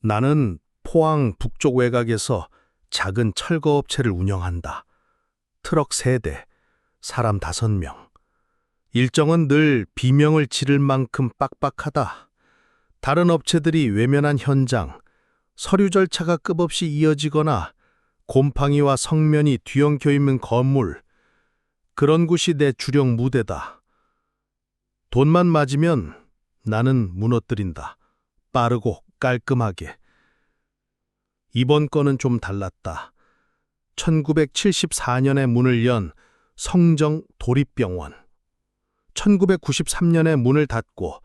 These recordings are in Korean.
나는 포항 북쪽 외곽에서 작은 철거업체를 운영한다. 트럭 3대, 사람 5명. 일정은 늘 비명을 지를 만큼 빡빡하다. 다른 업체들이 외면한 현장, 서류 절차가 끝없이 이어지거나 곰팡이와 성면이 뒤엉켜 있는 건물, 그런 곳이 내 주력 무대다. 돈만 맞으면 나는 무너뜨린다. 빠르고 깔끔하게. 이번 건은 좀 달랐다. 1974년에 문을 연 성정 도립병원. 1993년에 문을 닫고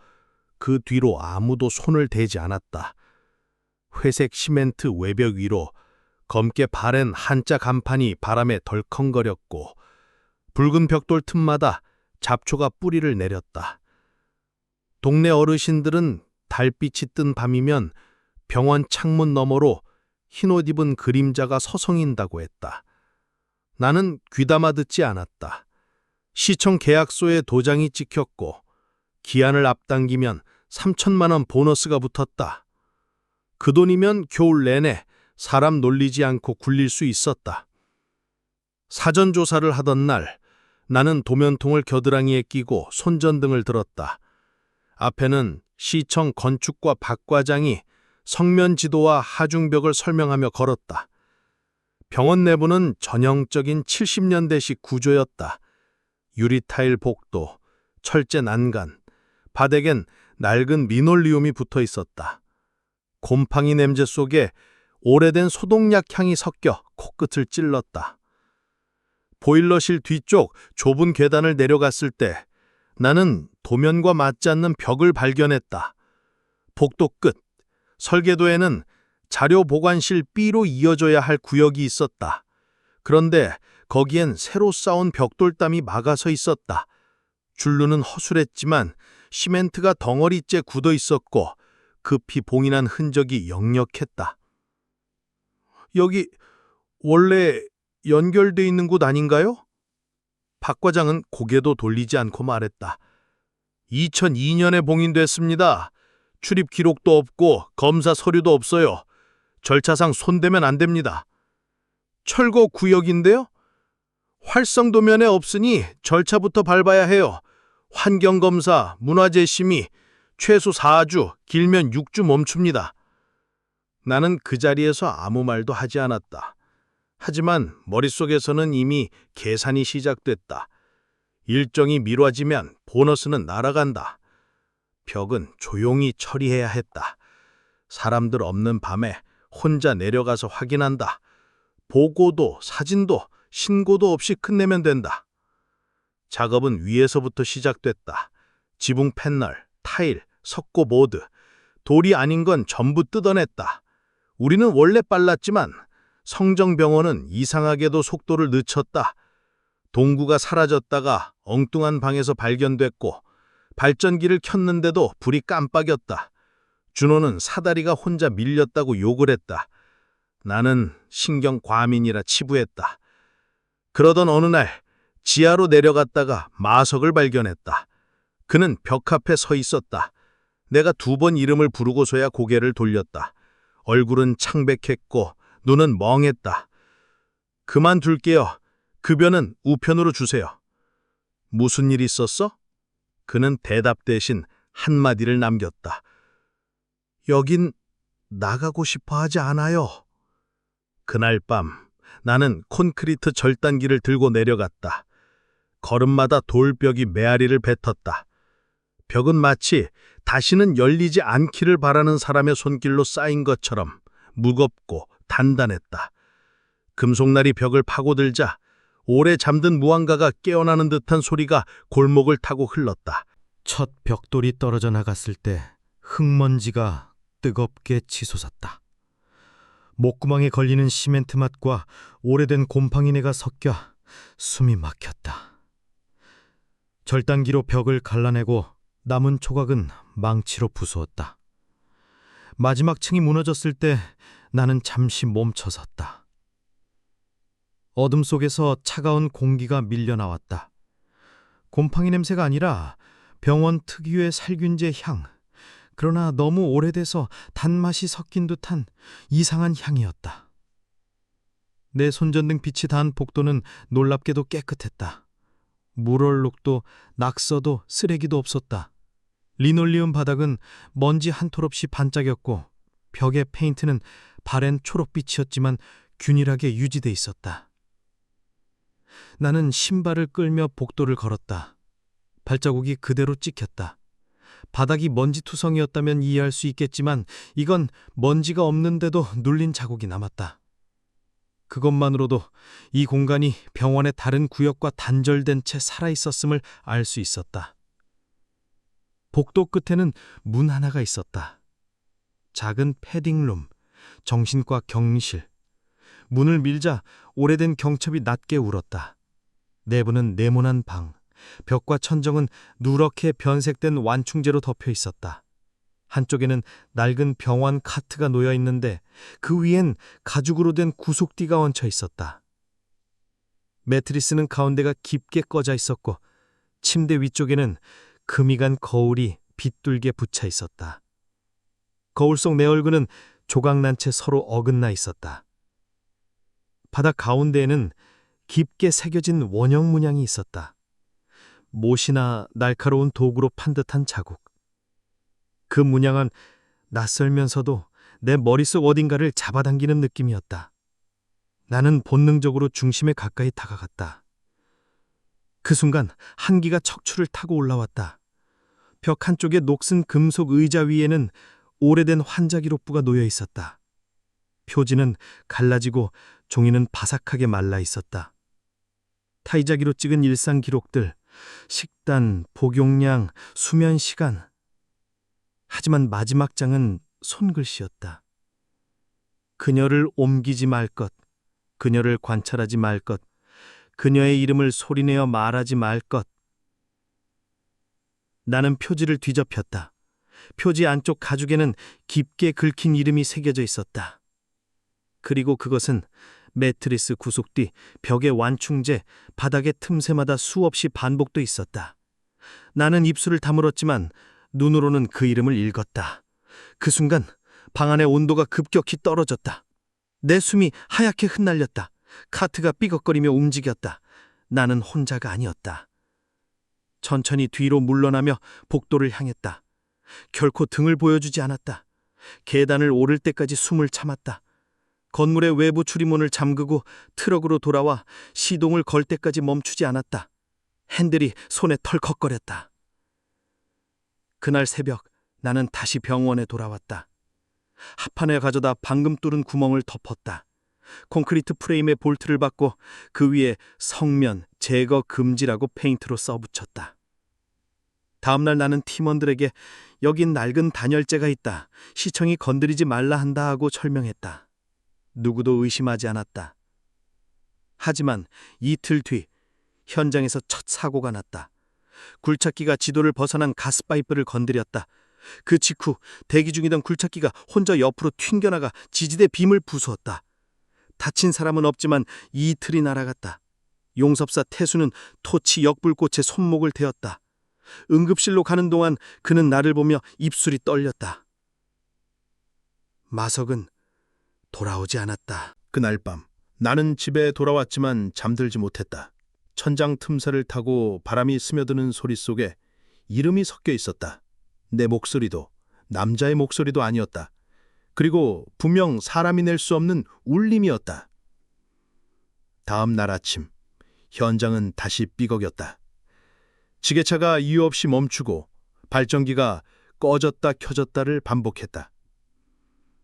그 뒤로 아무도 손을 대지 않았다. 회색 시멘트 외벽 위로 검게 바랜 한자 간판이 바람에 덜컹거렸고 붉은 벽돌 틈마다 잡초가 뿌리를 내렸다. 동네 어르신들은 달빛이 뜬 밤이면 병원 창문 너머로 흰옷 입은 그림자가 서성인다고 했다. 나는 귀담아 듣지 않았다. 시청 계약서에 도장이 찍혔고 기한을 앞당기면 3천만 원 보너스가 붙었다. 그 돈이면 겨울 내내 사람 놀리지 않고 굴릴 수 있었다. 사전 조사를 하던 날 나는 도면통을 겨드랑이에 끼고 손전등을 들었다. 앞에는 시청 건축과 박 과장이 성면 지도와 하중벽을 설명하며 걸었다. 병원 내부는 전형적인 70년대식 구조였다. 유리 타일 복도, 철제 난간, 바닥엔 낡은 리놀리움이 붙어 있었다. 곰팡이 냄새 속에 오래된 소독약 향이 섞여 코끝을 찔렀다. 보일러실 뒤쪽 좁은 계단을 내려갔을 때 나는 도면과 맞지 않는 벽을 발견했다. 복도 끝, 설계도에는 자료 보관실 B로 이어져야 할 구역이 있었다. 그런데 거기엔 새로 쌓은 벽돌담이 막아서 있었다. 줄루는 허술했지만 시멘트가 덩어리째 굳어 있었고 급히 봉인한 흔적이 역력했다. 여기 원래 연결돼 있는 곳 아닌가요? 박 과장은 고개도 돌리지 않고 말했다. 2002년에 봉인됐습니다. 출입 기록도 없고 검사 서류도 없어요. 절차상 손대면 안 됩니다. 철거 구역인데요? 활성도면에 없으니 절차부터 밟아야 해요. 환경검사, 문화재 심의, 최소 4주, 길면 6주 멈춥니다. 나는 그 자리에서 아무 말도 하지 않았다. 하지만 머릿속에서는 이미 계산이 시작됐다. 일정이 미뤄지면 보너스는 날아간다. 벽은 조용히 처리해야 했다. 사람들 없는 밤에 혼자 내려가서 확인한다. 보고도 사진도 신고도 없이 끝내면 된다. 작업은 위에서부터 시작됐다. 지붕 패널, 타일, 석고 보드, 돌이 아닌 건 전부 뜯어냈다. 우리는 원래 빨랐지만 성정병원은 이상하게도 속도를 늦췄다. 동구가 사라졌다가 엉뚱한 방에서 발견됐고 발전기를 켰는데도 불이 깜빡였다. 준호는 사다리가 혼자 밀렸다고 욕을 했다. 나는 신경 과민이라 치부했다. 그러던 어느 날 지하로 내려갔다가 마석을 발견했다. 그는 벽 앞에 서 있었다. 내가 2번 이름을 부르고서야 고개를 돌렸다. 얼굴은 창백했고 눈은 멍했다. 그만둘게요. 급여는 우편으로 주세요. 무슨 일 있었어? 그는 대답 대신 한마디를 남겼다. 여긴 나가고 싶어 하지 않아요. 그날 밤 나는 콘크리트 절단기를 들고 내려갔다. 걸음마다 돌벽이 메아리를 뱉었다. 벽은 마치 다시는 열리지 않기를 바라는 사람의 손길로 쌓인 것처럼 무겁고 단단했다. 금속날이 벽을 파고들자 오래 잠든 무언가가 깨어나는 듯한 소리가 골목을 타고 흘렀다. 첫 벽돌이 떨어져 나갔을 때 흙먼지가 뜨겁게 치솟았다. 목구멍에 걸리는 시멘트 맛과 오래된 곰팡이내가 섞여 숨이 막혔다. 절단기로 벽을 갈라내고 남은 조각은 망치로 부수었다. 마지막 층이 무너졌을 때 나는 잠시 멈춰섰다. 어둠 속에서 차가운 공기가 밀려나왔다. 곰팡이 냄새가 아니라 병원 특유의 살균제 향, 그러나 너무 오래돼서 단맛이 섞인 듯한 이상한 향이었다. 내 손전등 빛이 닿은 복도는 놀랍게도 깨끗했다. 물얼룩도 낙서도 쓰레기도 없었다. 리놀리움 바닥은 먼지 한 톨 없이 반짝였고 벽의 페인트는 바랜 초록빛이었지만 균일하게 유지돼 있었다. 나는 신발을 끌며 복도를 걸었다. 발자국이 그대로 찍혔다. 바닥이 먼지투성이었다면 이해할 수 있겠지만 이건 먼지가 없는데도 눌린 자국이 남았다. 그것만으로도 이 공간이 병원의 다른 구역과 단절된 채 살아있었음을 알 수 있었다. 복도 끝에는 문 하나가 있었다. 작은 패딩룸, 정신과 격리실. 문을 밀자 오래된 경첩이 낮게 울었다. 내부는 네모난 방, 벽과 천정은 누렇게 변색된 완충제로 덮여 있었다. 한쪽에는 낡은 병원 카트가 놓여 있는데 그 위엔 가죽으로 된 구속띠가 얹혀 있었다. 매트리스는 가운데가 깊게 꺼져 있었고 침대 위쪽에는 금이 간 거울이 빗둘게 붙여 있었다. 거울 속 내 얼굴은 조각난 채 서로 어긋나 있었다. 바닥 가운데에는 깊게 새겨진 원형 문양이 있었다. 못이나 날카로운 도구로 판 듯한 자국. 그 문양은 낯설면서도 내 머릿속 어딘가를 잡아당기는 느낌이었다. 나는 본능적으로 중심에 가까이 다가갔다. 그 순간 한기가 척추를 타고 올라왔다. 벽 한쪽의 녹슨 금속 의자 위에는 오래된 환자기록부가 놓여 있었다. 표지는 갈라지고 종이는 바삭하게 말라 있었다. 타이자기로 찍은 일상 기록들, 식단, 복용량, 수면 시간. 하지만 마지막 장은 손글씨였다. 그녀를 옮기지 말 것, 그녀를 관찰하지 말 것, 그녀의 이름을 소리내어 말하지 말 것. 나는 표지를 뒤접혔다. 표지 안쪽 가죽에는 깊게 긁힌 이름이 새겨져 있었다. 그리고 그것은 매트리스 구속 뒤 벽의 완충제, 바닥의 틈새마다 수없이 반복돼 있었다. 나는 입술을 다물었지만 눈으로는 그 이름을 읽었다. 그 순간 방 안의 온도가 급격히 떨어졌다. 내 숨이 하얗게 흩날렸다. 카트가 삐걱거리며 움직였다. 나는 혼자가 아니었다. 천천히 뒤로 물러나며 복도를 향했다. 결코 등을 보여주지 않았다. 계단을 오를 때까지 숨을 참았다. 건물의 외부 출입문을 잠그고 트럭으로 돌아와 시동을 걸 때까지 멈추지 않았다. 핸들이 손에 털컥거렸다. 그날 새벽 나는 다시 병원에 돌아왔다. 합판을 가져다 방금 뚫은 구멍을 덮었다. 콘크리트 프레임에 볼트를 박고 그 위에 성면 제거 금지라고 페인트로 써붙였다. 다음날 나는 팀원들에게 여긴 낡은 단열재가 있다. 시청이 건드리지 말라 한다 하고 설명했다. 누구도 의심하지 않았다. 하지만 이틀 뒤 현장에서 첫 사고가 났다. 굴착기가 지도를 벗어난 가스파이프를 건드렸다. 그 직후 대기 중이던 굴착기가 혼자 옆으로 튕겨나가 지지대 빔을 부수었다. 다친 사람은 없지만 이틀이 날아갔다. 용접사 태수는 토치 역불꽃에 손목을 대었다. 응급실로 가는 동안 그는 나를 보며 입술이 떨렸다. 마석은 돌아오지 않았다. 그날 밤 나는 집에 돌아왔지만 잠들지 못했다. 천장 틈새를 타고 바람이 스며드는 소리 속에 이름이 섞여 있었다. 내 목소리도 남자의 목소리도 아니었다. 그리고 분명 사람이 낼 수 없는 울림이었다. 다음 날 아침 현장은 다시 삐걱였다. 지게차가 이유 없이 멈추고 발전기가 꺼졌다 켜졌다를 반복했다.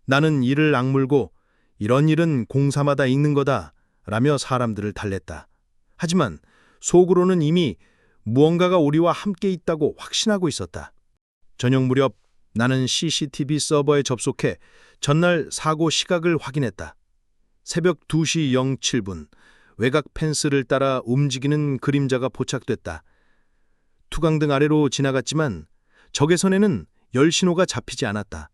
나는 이를 악물고 이런 일은 공사마다 있는 거다 라며 사람들을 달랬다. 하지만 속으로는 이미 무언가가 우리와 함께 있다고 확신하고 있었다. 저녁 무렵 나는 CCTV 서버에 접속해 전날 사고 시각을 확인했다. 새벽 2시 07분 외곽 펜스를 따라 움직이는 그림자가 포착됐다. 투광등 아래로 지나갔지만 적외선에는 열 신호가 잡히지 않았다.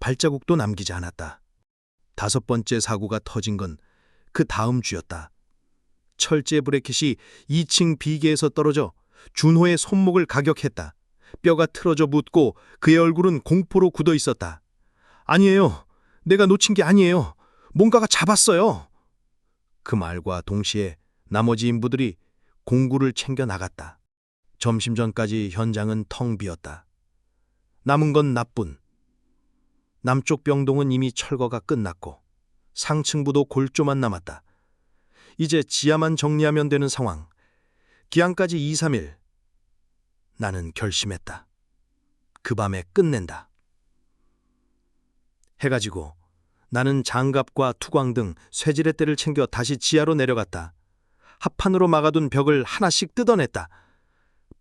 발자국도 남기지 않았다. 5번째 사고가 터진 건 그 다음 주였다. 철제 브래킷이 2층 비계에서 떨어져 준호의 손목을 가격했다. 뼈가 틀어져 묻고 그의 얼굴은 공포로 굳어 있었다. 아니에요. 내가 놓친 게 아니에요. 뭔가가 잡았어요. 그 말과 동시에 나머지 인부들이 공구를 챙겨 나갔다. 점심 전까지 현장은 텅 비었다. 남은 건 나뿐. 남쪽 병동은 이미 철거가 끝났고 상층부도 골조만 남았다. 이제 지하만 정리하면 되는 상황. 기한까지 2, 3일. 나는 결심했다. 그 밤에 끝낸다. 해가 지고 나는 장갑과 투광 등 쇠지렛대를 챙겨 다시 지하로 내려갔다. 합판으로 막아둔 벽을 하나씩 뜯어냈다.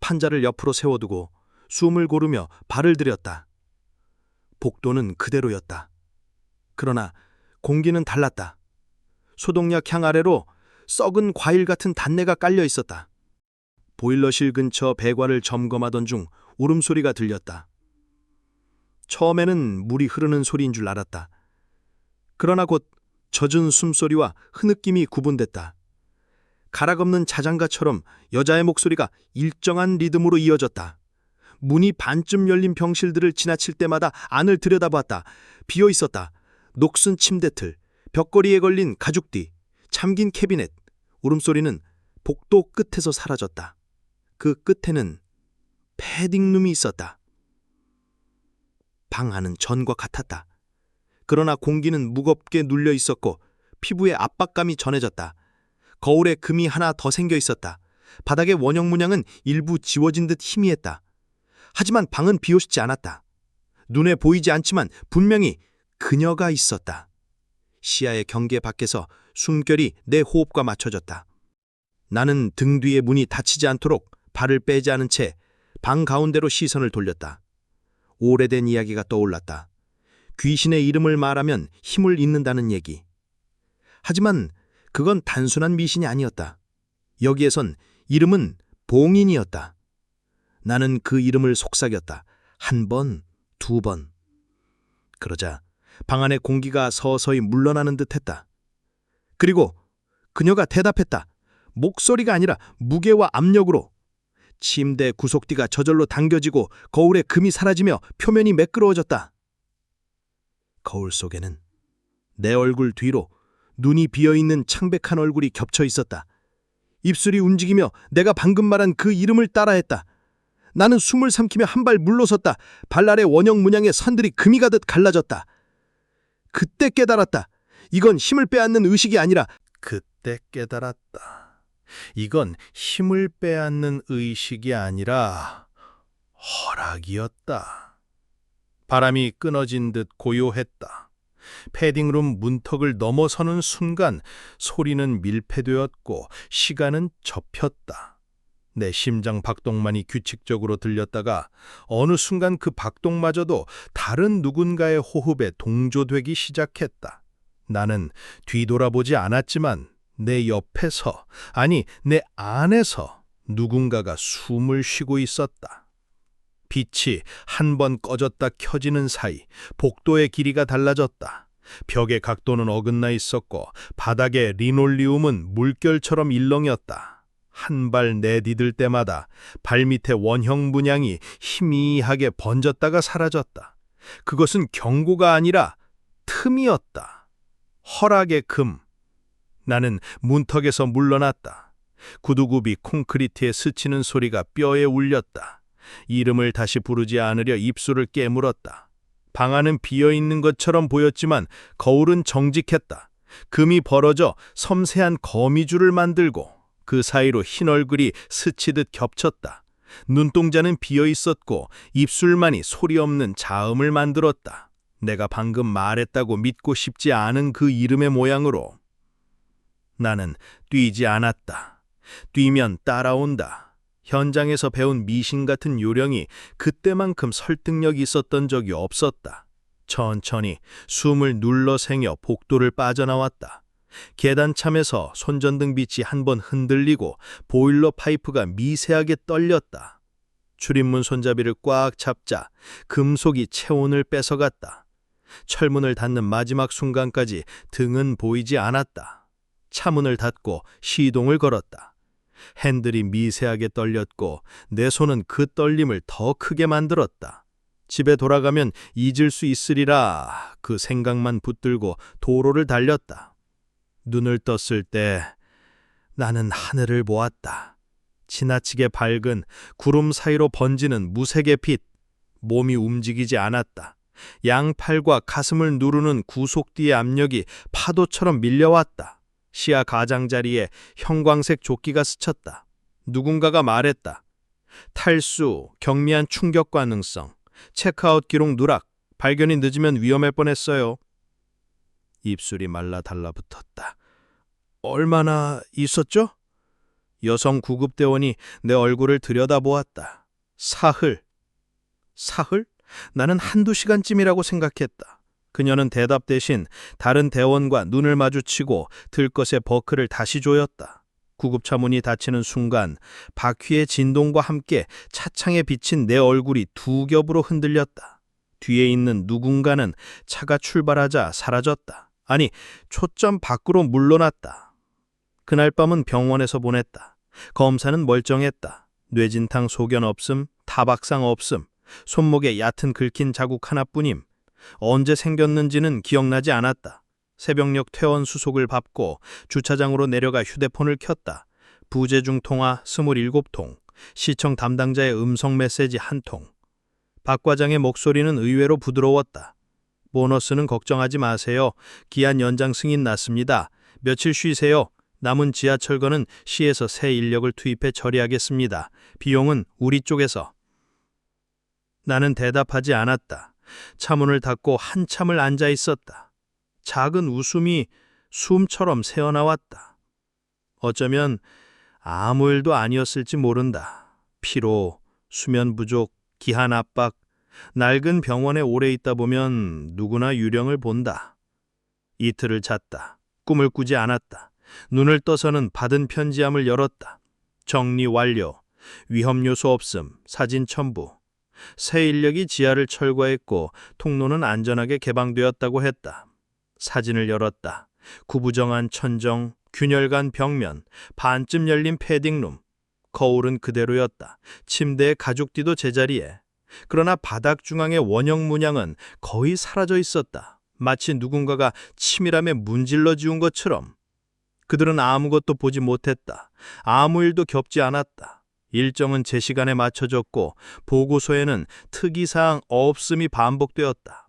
판자를 옆으로 세워두고 숨을 고르며 발을 들였다. 복도는 그대로였다. 그러나 공기는 달랐다. 소독약 향 아래로 썩은 과일 같은 단내가 깔려 있었다. 보일러실 근처 배관을 점검하던 중 울음소리가 들렸다. 처음에는 물이 흐르는 소리인 줄 알았다. 그러나 곧 젖은 숨소리와 흐느낌이 구분됐다. 가락없는 자장가처럼 여자의 목소리가 일정한 리듬으로 이어졌다. 문이 반쯤 열린 병실들을 지나칠 때마다 안을 들여다봤다. 비어 있었다. 녹슨 침대틀, 벽걸이에 걸린 가죽뒤, 잠긴 캐비넷. 울음소리는 복도 끝에서 사라졌다. 그 끝에는 패딩룸이 있었다. 방 안은 전과 같았다. 그러나 공기는 무겁게 눌려 있었고 피부에 압박감이 전해졌다. 거울에 금이 하나 더 생겨 있었다. 바닥의 원형 문양은 일부 지워진 듯 희미했다. 하지만 방은 비어있지 않았다. 눈에 보이지 않지만 분명히 그녀가 있었다. 시야의 경계 밖에서 숨결이 내 호흡과 맞춰졌다. 나는 등 뒤의 문이 닫히지 않도록 발을 빼지 않은 채 방 가운데로 시선을 돌렸다. 오래된 이야기가 떠올랐다. 귀신의 이름을 말하면 힘을 잃는다는 얘기. 하지만 그건 단순한 미신이 아니었다. 여기에선 이름은 봉인이었다. 나는 그 이름을 속삭였다. 한 번, 두 번. 그러자 방 안의 공기가 서서히 물러나는 듯했다. 그리고 그녀가 대답했다. 목소리가 아니라 무게와 압력으로. 침대 구석뒤가 저절로 당겨지고 거울에 금이 사라지며 표면이 매끄러워졌다. 거울 속에는 내 얼굴 뒤로 눈이 비어있는 창백한 얼굴이 겹쳐 있었다. 입술이 움직이며 내가 방금 말한 그 이름을 따라했다. 나는 숨을 삼키며 한 발 물러섰다. 발 아래 원형 문양의 선들이 금이 가듯 갈라졌다. 그때 깨달았다. 이건 힘을 빼앗는 의식이 아니라 그때 깨달았다. 이건 힘을 빼앗는 의식이 아니라 허락이었다. 바람이 끊어진 듯 고요했다. 패딩룸 문턱을 넘어서는 순간 소리는 밀폐되었고 시간은 접혔다. 내 심장 박동만이 규칙적으로 들렸다가 어느 순간 그 박동마저도 다른 누군가의 호흡에 동조되기 시작했다. 나는 뒤돌아보지 않았지만 내 옆에서, 아니 내 안에서 누군가가 숨을 쉬고 있었다. 빛이 한 번 꺼졌다 켜지는 사이 복도의 길이가 달라졌다. 벽의 각도는 어긋나 있었고 바닥의 리놀리움은 물결처럼 일렁였다. 한 발 내디딜 때마다 발밑의 원형 문양이 희미하게 번졌다가 사라졌다. 그것은 경고가 아니라 틈이었다. 허락의 금. 나는 문턱에서 물러났다. 구두굽이 콘크리트에 스치는 소리가 뼈에 울렸다. 이름을 다시 부르지 않으려 입술을 깨물었다. 방 안은 비어있는 것처럼 보였지만 거울은 정직했다. 금이 벌어져 섬세한 거미줄을 만들고 그 사이로 흰 얼굴이 스치듯 겹쳤다. 눈동자는 비어있었고 입술만이 소리 없는 자음을 만들었다. 내가 방금 말했다고 믿고 싶지 않은 그 이름의 모양으로. 나는 뛰지 않았다. 뛰면 따라온다. 현장에서 배운 미신 같은 요령이 그때만큼 설득력이 있었던 적이 없었다. 천천히 숨을 눌러 생여 복도를 빠져나왔다. 계단참에서 손전등 빛이 한 번 흔들리고 보일러 파이프가 미세하게 떨렸다. 출입문 손잡이를 꽉 잡자 금속이 체온을 뺏어갔다. 철문을 닫는 마지막 순간까지 등은 보이지 않았다. 차문을 닫고 시동을 걸었다. 핸들이 미세하게 떨렸고 내 손은 그 떨림을 더 크게 만들었다. 집에 돌아가면 잊을 수 있으리라 그 생각만 붙들고 도로를 달렸다. 눈을 떴을 때 나는 하늘을 보았다. 지나치게 밝은 구름 사이로 번지는 무색의 빛. 몸이 움직이지 않았다. 양팔과 가슴을 누르는 구속뒤의 압력이 파도처럼 밀려왔다. 시야 가장자리에 형광색 조끼가 스쳤다. 누군가가 말했다. 탈수, 경미한 충격 가능성, 체크아웃 기록 누락, 발견이 늦으면 위험할 뻔했어요. 입술이 말라 달라붙었다. 얼마나 있었죠? 여성 구급대원이 내 얼굴을 들여다보았다. 사흘. 사흘? 나는 한두 시간쯤이라고 생각했다. 그녀는 대답 대신 다른 대원과 눈을 마주치고 들것의 버클을 다시 조였다. 구급차 문이 닫히는 순간 바퀴의 진동과 함께 차창에 비친 내 얼굴이 두 겹으로 흔들렸다. 뒤에 있는 누군가는 차가 출발하자 사라졌다. 아니, 초점 밖으로 물러났다. 그날 밤은 병원에서 보냈다. 검사는 멀쩡했다. 뇌진탕 소견 없음, 타박상 없음, 손목에 얕은 긁힌 자국 하나뿐임. 언제 생겼는지는 기억나지 않았다. 새벽녘 퇴원 수속을 밟고 주차장으로 내려가 휴대폰을 켰다. 부재중 통화 27통, 시청 담당자의 음성 메시지 1통. 박 과장의 목소리는 의외로 부드러웠다. 보너스는 걱정하지 마세요. 기한 연장 승인 났습니다. 며칠 쉬세요. 남은 지하철거는 시에서 새 인력을 투입해 처리하겠습니다. 비용은 우리 쪽에서. 나는 대답하지 않았다. 차문을 닫고 한참을 앉아 있었다. 작은 웃음이 숨처럼 새어나왔다. 어쩌면 아무 일도 아니었을지 모른다. 피로, 수면 부족, 기한 압박, 낡은 병원에 오래 있다 보면 누구나 유령을 본다. 이틀을 잤다. 꿈을 꾸지 않았다. 눈을 떠서는 받은 편지함을 열었다. 정리 완료. 위험 요소 없음. 사진 첨부. 새 인력이 지하를 철거했고 통로는 안전하게 개방되었다고 했다. 사진을 열었다. 구부정한 천정, 균열간 벽면, 반쯤 열린 패딩룸. 거울은 그대로였다. 침대의 가죽띠도 제자리에. 그러나 바닥 중앙의 원형 문양은 거의 사라져 있었다. 마치 누군가가 치밀함에 문질러 지운 것처럼. 그들은 아무것도 보지 못했다. 아무 일도 겪지 않았다. 일정은 제 시간에 맞춰졌고 보고서에는 특이사항 없음이 반복되었다.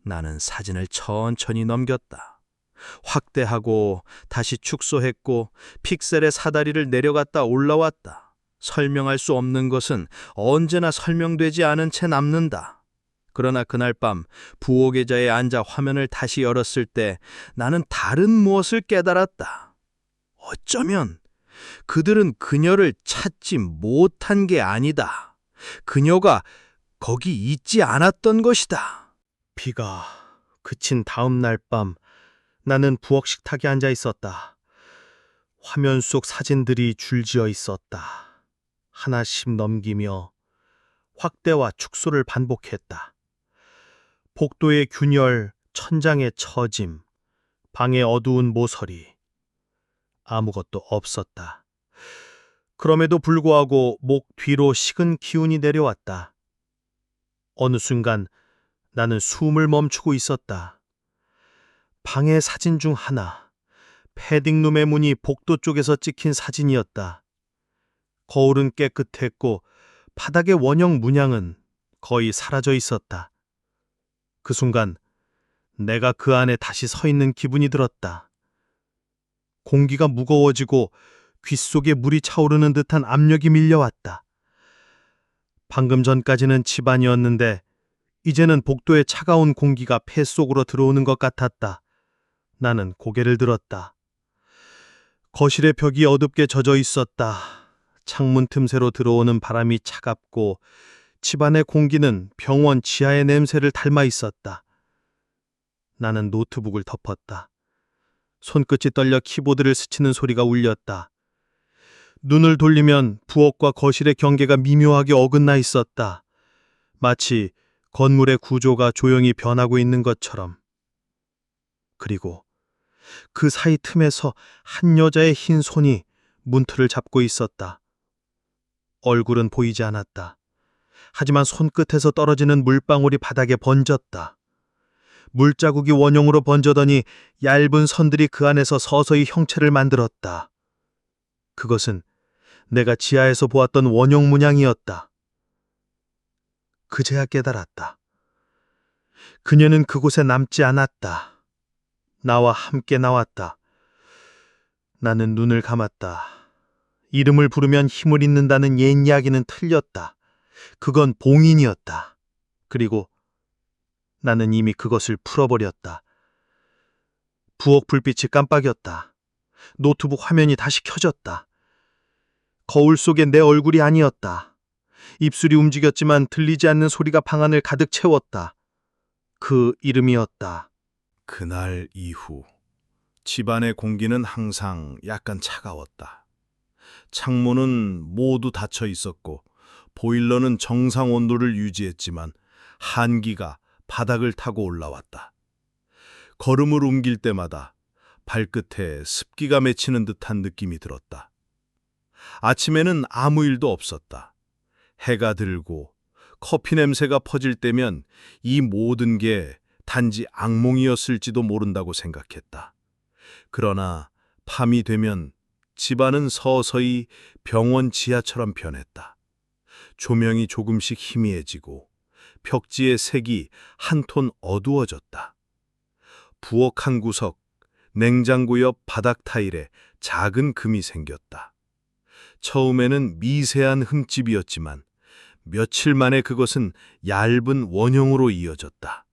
나는 사진을 천천히 넘겼다. 확대하고 다시 축소했고 픽셀의 사다리를 내려갔다 올라왔다. 설명할 수 없는 것은 언제나 설명되지 않은 채 남는다. 그러나 그날 밤 부엌의자에 앉아 화면을 다시 열었을 때 나는 다른 무엇을 깨달았다. 어쩌면 그들은 그녀를 찾지 못한 게 아니다. 그녀가 거기 있지 않았던 것이다. 비가 그친 다음 날 밤 나는 부엌 식탁에 앉아 있었다. 화면 속 사진들이 줄지어 있었다. 하나씩 넘기며 확대와 축소를 반복했다. 복도의 균열, 천장의 처짐, 방의 어두운 모서리. 아무것도 없었다. 그럼에도 불구하고 목 뒤로 식은 기운이 내려왔다. 어느 순간 나는 숨을 멈추고 있었다. 방의 사진 중 하나, 패딩룸의 문이 복도 쪽에서 찍힌 사진이었다. 거울은 깨끗했고 바닥의 원형 문양은 거의 사라져 있었다. 그 순간 내가 그 안에 다시 서 있는 기분이 들었다. 공기가 무거워지고 귓속에 물이 차오르는 듯한 압력이 밀려왔다. 방금 전까지는 집안이었는데 이제는 복도에 차가운 공기가 폐 속으로 들어오는 것 같았다. 나는 고개를 들었다. 거실의 벽이 어둡게 젖어 있었다. 창문 틈새로 들어오는 바람이 차갑고 집안의 공기는 병원 지하의 냄새를 닮아 있었다. 나는 노트북을 덮었다. 손끝이 떨려 키보드를 스치는 소리가 울렸다. 눈을 돌리면 부엌과 거실의 경계가 미묘하게 어긋나 있었다. 마치 건물의 구조가 조용히 변하고 있는 것처럼. 그리고 그 사이 틈에서 한 여자의 흰 손이 문틀을 잡고 있었다. 얼굴은 보이지 않았다. 하지만 손끝에서 떨어지는 물방울이 바닥에 번졌다. 물자국이 원형으로 번져더니 얇은 선들이 그 안에서 서서히 형체를 만들었다. 그것은 내가 지하에서 보았던 원형 문양이었다. 그제야 깨달았다. 그녀는 그곳에 남지 않았다. 나와 함께 나왔다. 나는 눈을 감았다. 이름을 부르면 힘을 잊는다는 옛 이야기는 틀렸다. 그건 봉인이었다. 그리고 나는 이미 그것을 풀어버렸다. 부엌 불빛이 깜빡였다. 노트북 화면이 다시 켜졌다. 거울 속에 내 얼굴이 아니었다. 입술이 움직였지만 들리지 않는 소리가 방안을 가득 채웠다. 그 이름이었다. 그날 이후 집안의 공기는 항상 약간 차가웠다. 창문은 모두 닫혀 있었고 보일러는 정상 온도를 유지했지만 한기가 바닥을 타고 올라왔다. 걸음을 옮길 때마다 발끝에 습기가 맺히는 듯한 느낌이 들었다. 아침에는 아무 일도 없었다. 해가 들고 커피 냄새가 퍼질 때면 이 모든 게 단지 악몽이었을지도 모른다고 생각했다. 그러나 밤이 되면 집안은 서서히 병원 지하처럼 변했다. 조명이 조금씩 희미해지고 벽지의 색이 한 톤 어두워졌다. 부엌 한 구석, 냉장고 옆 바닥 타일에 작은 금이 생겼다. 처음에는 미세한 흠집이었지만 며칠 만에 그것은 얇은 원형으로 이어졌다.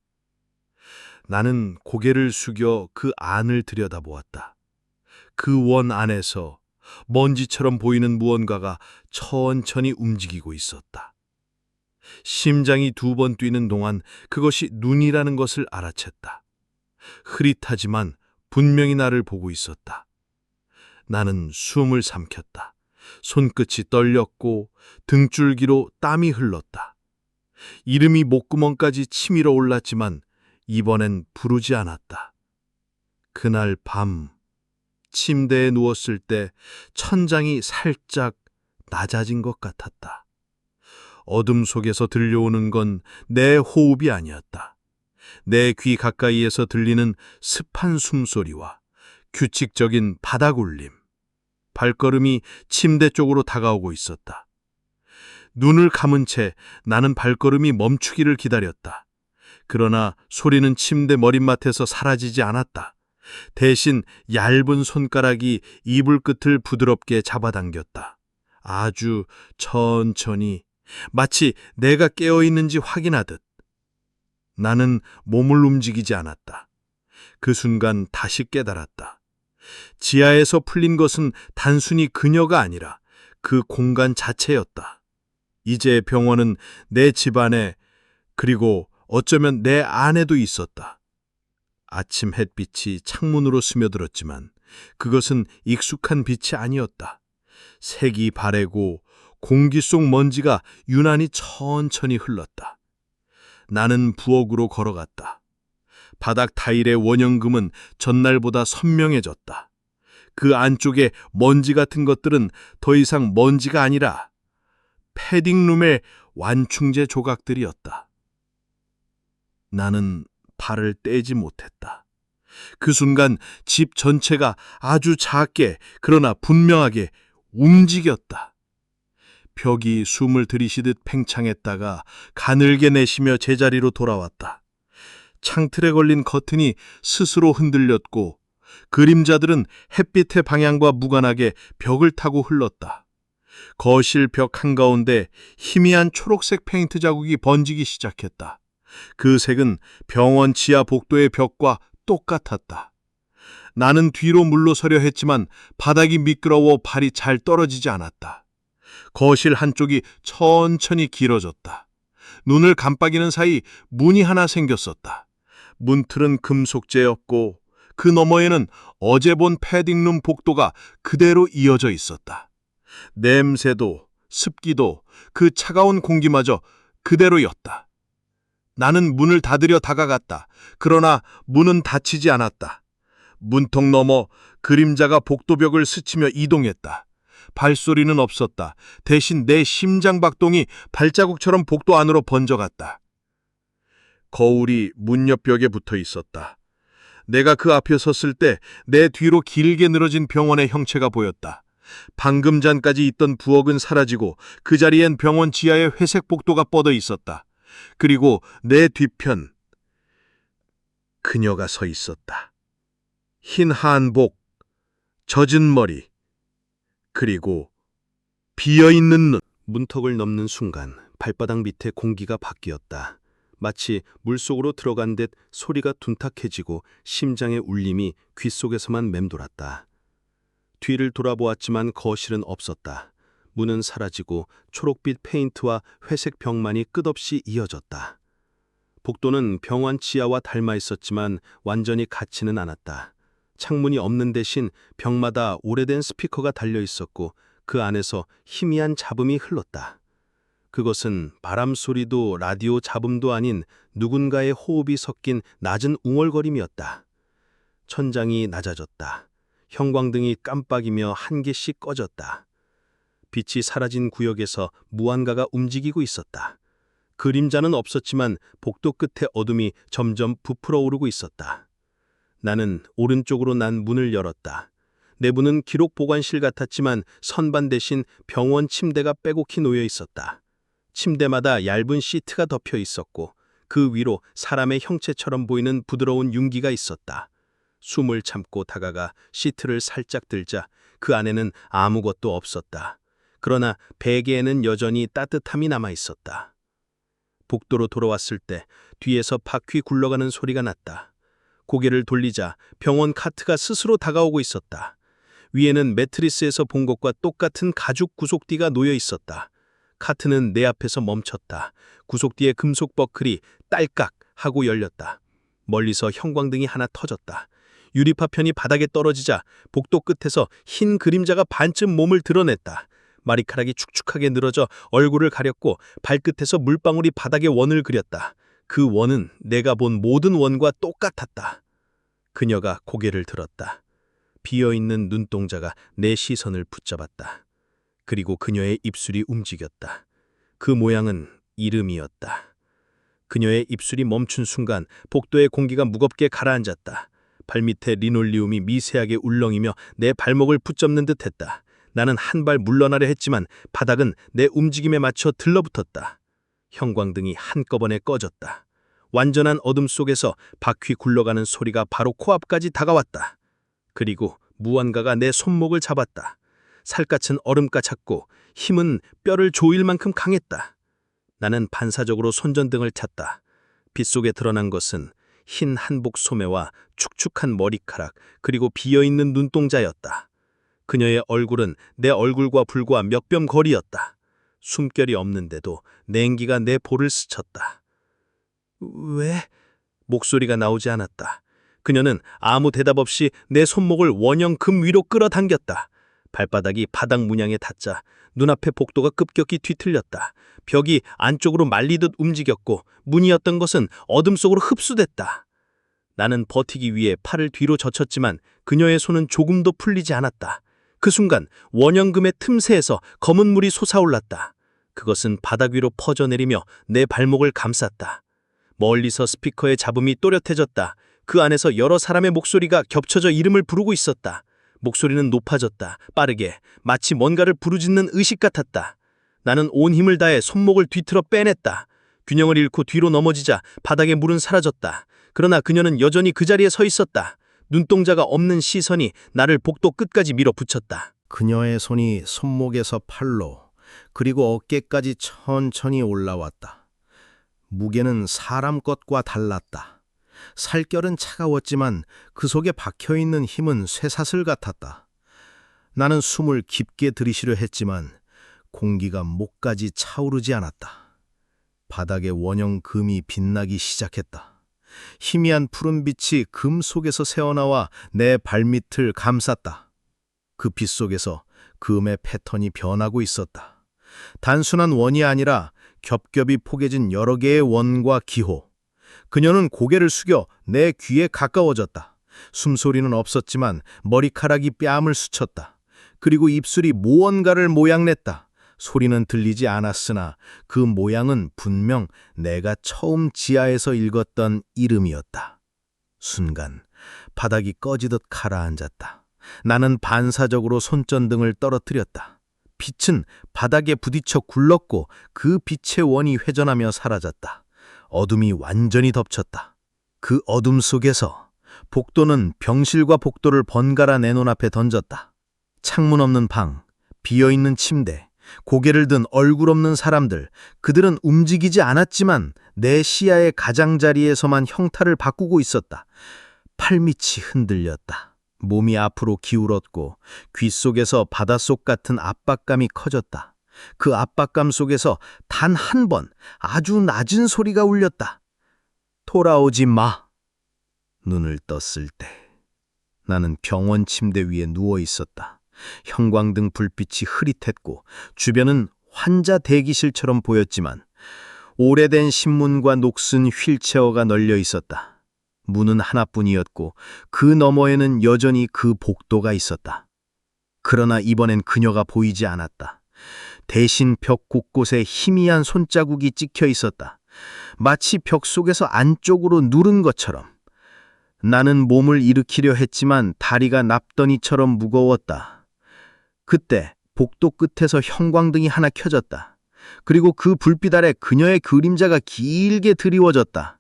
나는 고개를 숙여 그 안을 들여다보았다. 그 원 안에서 먼지처럼 보이는 무언가가 천천히 움직이고 있었다. 심장이 2번 뛰는 동안 그것이 눈이라는 것을 알아챘다. 흐릿하지만 분명히 나를 보고 있었다. 나는 숨을 삼켰다. 손끝이 떨렸고 등줄기로 땀이 흘렀다. 이름이 목구멍까지 치밀어 올랐지만 이번엔 부르지 않았다. 그날 밤 침대에 누웠을 때 천장이 살짝 낮아진 것 같았다. 어둠 속에서 들려오는 건 내 호흡이 아니었다. 내 귀 가까이에서 들리는 습한 숨소리와 규칙적인 바닥 울림. 발걸음이 침대 쪽으로 다가오고 있었다. 눈을 감은 채 나는 발걸음이 멈추기를 기다렸다. 그러나 소리는 침대 머릿맡에서 사라지지 않았다. 대신 얇은 손가락이 이불 끝을 부드럽게 잡아당겼다. 아주 천천히, 마치 내가 깨어있는지 확인하듯. 나는 몸을 움직이지 않았다. 그 순간 다시 깨달았다. 지하에서 풀린 것은 단순히 그녀가 아니라 그 공간 자체였다. 이제 병원은 내 집안에, 그리고 어쩌면 내 안에도 있었다. 아침 햇빛이 창문으로 스며들었지만 그것은 익숙한 빛이 아니었다. 색이 바래고 공기 속 먼지가 유난히 천천히 흘렀다. 나는 부엌으로 걸어갔다. 바닥 타일의 원형금은 전날보다 선명해졌다. 그 안쪽에 먼지 같은 것들은 더 이상 먼지가 아니라 패딩룸의 완충제 조각들이었다. 나는 발을 떼지 못했다. 그 순간 집 전체가 아주 작게 그러나 분명하게 움직였다. 벽이 숨을 들이쉬듯 팽창했다가 가늘게 내쉬며 제자리로 돌아왔다. 창틀에 걸린 커튼이 스스로 흔들렸고 그림자들은 햇빛의 방향과 무관하게 벽을 타고 흘렀다. 거실 벽 한가운데 희미한 초록색 페인트 자국이 번지기 시작했다. 그 색은 병원 지하 복도의 벽과 똑같았다. 나는 뒤로 물러서려 했지만 바닥이 미끄러워 발이 잘 떨어지지 않았다. 거실 한쪽이 천천히 길어졌다. 눈을 깜빡이는 사이 문이 하나 생겼었다. 문틀은 금속재였고 그 너머에는 어제 본 패딩룸 복도가 그대로 이어져 있었다. 냄새도 습기도 그 차가운 공기마저 그대로였다. 나는 문을 닫으려 다가갔다. 그러나 문은 닫히지 않았다. 문턱 너머 그림자가 복도벽을 스치며 이동했다. 발소리는 없었다. 대신 내 심장 박동이 발자국처럼 복도 안으로 번져갔다. 거울이 문 옆 벽에 붙어 있었다. 내가 그 앞에 섰을 때 내 뒤로 길게 늘어진 병원의 형체가 보였다. 방금 전까지 있던 부엌은 사라지고 그 자리엔 병원 지하에 회색 복도가 뻗어 있었다. 그리고 내 뒤편 그녀가 서 있었다. 흰 한복, 젖은 머리, 그리고 비어있는 눈. 문턱을 넘는 순간 발바닥 밑에 공기가 바뀌었다. 마치 물속으로 들어간 듯 소리가 둔탁해지고 심장의 울림이 귓속에서만 맴돌았다. 뒤를 돌아보았지만 거실은 없었다. 문은 사라지고 초록빛 페인트와 회색 벽만이 끝없이 이어졌다. 복도는 병원 지하와 닮아 있었지만 완전히 같지는 않았다. 창문이 없는 대신 벽마다 오래된 스피커가 달려 있었고 그 안에서 희미한 잡음이 흘렀다. 그것은 바람 소리도 라디오 잡음도 아닌 누군가의 호흡이 섞인 낮은 웅얼거림이었다. 천장이 낮아졌다. 형광등이 깜빡이며 한 개씩 꺼졌다. 빛이 사라진 구역에서 무언가가 움직이고 있었다. 그림자는 없었지만 복도 끝에 어둠이 점점 부풀어 오르고 있었다. 나는 오른쪽으로 난 문을 열었다. 내부는 기록 보관실 같았지만 선반 대신 병원 침대가 빼곡히 놓여 있었다. 침대마다 얇은 시트가 덮여 있었고 그 위로 사람의 형체처럼 보이는 부드러운 융기가 있었다. 숨을 참고 다가가 시트를 살짝 들자 그 안에는 아무것도 없었다. 그러나 베개에는 여전히 따뜻함이 남아 있었다. 복도로 돌아왔을 때 뒤에서 바퀴 굴러가는 소리가 났다. 고개를 돌리자 병원 카트가 스스로 다가오고 있었다. 위에는 매트리스에서 본 것과 똑같은 가죽 구속띠가 놓여 있었다. 카트는 내 앞에서 멈췄다. 구속띠의 금속 버클이 딸깍 하고 열렸다. 멀리서 형광등이 하나 터졌다. 유리파편이 바닥에 떨어지자 복도 끝에서 흰 그림자가 반쯤 몸을 드러냈다. 머리카락이 축축하게 늘어져 얼굴을 가렸고 발끝에서 물방울이 바닥에 원을 그렸다. 그 원은 내가 본 모든 원과 똑같았다. 그녀가 고개를 들었다. 비어있는 눈동자가 내 시선을 붙잡았다. 그리고 그녀의 입술이 움직였다. 그 모양은 이름이었다. 그녀의 입술이 멈춘 순간 복도의 공기가 무겁게 가라앉았다. 발밑에 리놀리움이 미세하게 울렁이며 내 발목을 붙잡는 듯했다. 나는 한 발 물러나려 했지만 바닥은 내 움직임에 맞춰 들러붙었다. 형광등이 한꺼번에 꺼졌다. 완전한 어둠 속에서 바퀴 굴러가는 소리가 바로 코앞까지 다가왔다. 그리고 무언가가 내 손목을 잡았다. 살갗은 얼음과 같고 힘은 뼈를 조일 만큼 강했다. 나는 반사적으로 손전등을 켰다. 빗속에 드러난 것은 흰 한복 소매와 축축한 머리카락 그리고 비어있는 눈동자였다. 그녀의 얼굴은 내 얼굴과 불과 몇 뼘 거리였다. 숨결이 없는데도 냉기가 내 볼을 스쳤다. 왜? 목소리가 나오지 않았다. 그녀는 아무 대답 없이 내 손목을 원형 금 위로 끌어당겼다. 발바닥이 바닥 문양에 닿자 눈앞의 복도가 급격히 뒤틀렸다. 벽이 안쪽으로 말리듯 움직였고 문이었던 것은 어둠 속으로 흡수됐다. 나는 버티기 위해 팔을 뒤로 젖혔지만 그녀의 손은 조금도 풀리지 않았다. 그 순간 원형금의 틈새에서 검은 물이 솟아올랐다. 그것은 바닥 위로 퍼져내리며 내 발목을 감쌌다. 멀리서 스피커의 잡음이 또렷해졌다. 그 안에서 여러 사람의 목소리가 겹쳐져 이름을 부르고 있었다. 목소리는 높아졌다. 빠르게 마치 뭔가를 부르짖는 의식 같았다. 나는 온 힘을 다해 손목을 뒤틀어 빼냈다. 균형을 잃고 뒤로 넘어지자 바닥에 물은 사라졌다. 그러나 그녀는 여전히 그 자리에 서 있었다. 눈동자가 없는 시선이 나를 복도 끝까지 밀어붙였다. 그녀의 손이 손목에서 팔로 그리고 어깨까지 천천히 올라왔다. 무게는 사람 것과 달랐다. 살결은 차가웠지만 그 속에 박혀있는 힘은 쇠사슬 같았다. 나는 숨을 깊게 들이쉬려 했지만 공기가 목까지 차오르지 않았다. 바닥에 원형 금이 빛나기 시작했다. 희미한 푸른빛이 금 속에서 새어나와 내 발밑을 감쌌다. 그 빛 속에서 금의 패턴이 변하고 있었다. 단순한 원이 아니라 겹겹이 포개진 여러 개의 원과 기호. 그녀는 고개를 숙여 내 귀에 가까워졌다. 숨소리는 없었지만 머리카락이 뺨을 스쳤다. 그리고 입술이 무언가를 모양냈다. 소리는 들리지 않았으나 그 모양은 분명 내가 처음 지하에서 읽었던 이름이었다. 순간 바닥이 꺼지듯 가라앉았다. 나는 반사적으로 손전등을 떨어뜨렸다. 빛은 바닥에 부딪혀 굴렀고 그 빛의 원이 회전하며 사라졌다. 어둠이 완전히 덮쳤다. 그 어둠 속에서 복도는 병실과 복도를 번갈아 내 눈앞에 던졌다. 창문 없는 방, 비어있는 침대, 고개를 든 얼굴 없는 사람들, 그들은 움직이지 않았지만 내 시야의 가장자리에서만 형태를 바꾸고 있었다. 팔밑이 흔들렸다. 몸이 앞으로 기울었고 귓속에서 바닷속 같은 압박감이 커졌다. 그 압박감 속에서 단 한 번 아주 낮은 소리가 울렸다. 돌아오지 마. 눈을 떴을 때 나는 병원 침대 위에 누워 있었다. 형광등 불빛이 흐릿했고 주변은 환자 대기실처럼 보였지만 오래된 신문과 녹슨 휠체어가 널려 있었다. 문은 하나뿐이었고 그 너머에는 여전히 그 복도가 있었다. 그러나 이번엔 그녀가 보이지 않았다. 대신 벽 곳곳에 희미한 손자국이 찍혀 있었다. 마치 벽 속에서 안쪽으로 누른 것처럼. 나는 몸을 일으키려 했지만 다리가 납더니처럼 무거웠다. 그때 복도 끝에서 형광등이 하나 켜졌다. 그리고 그 불빛 아래 그녀의 그림자가 길게 드리워졌다.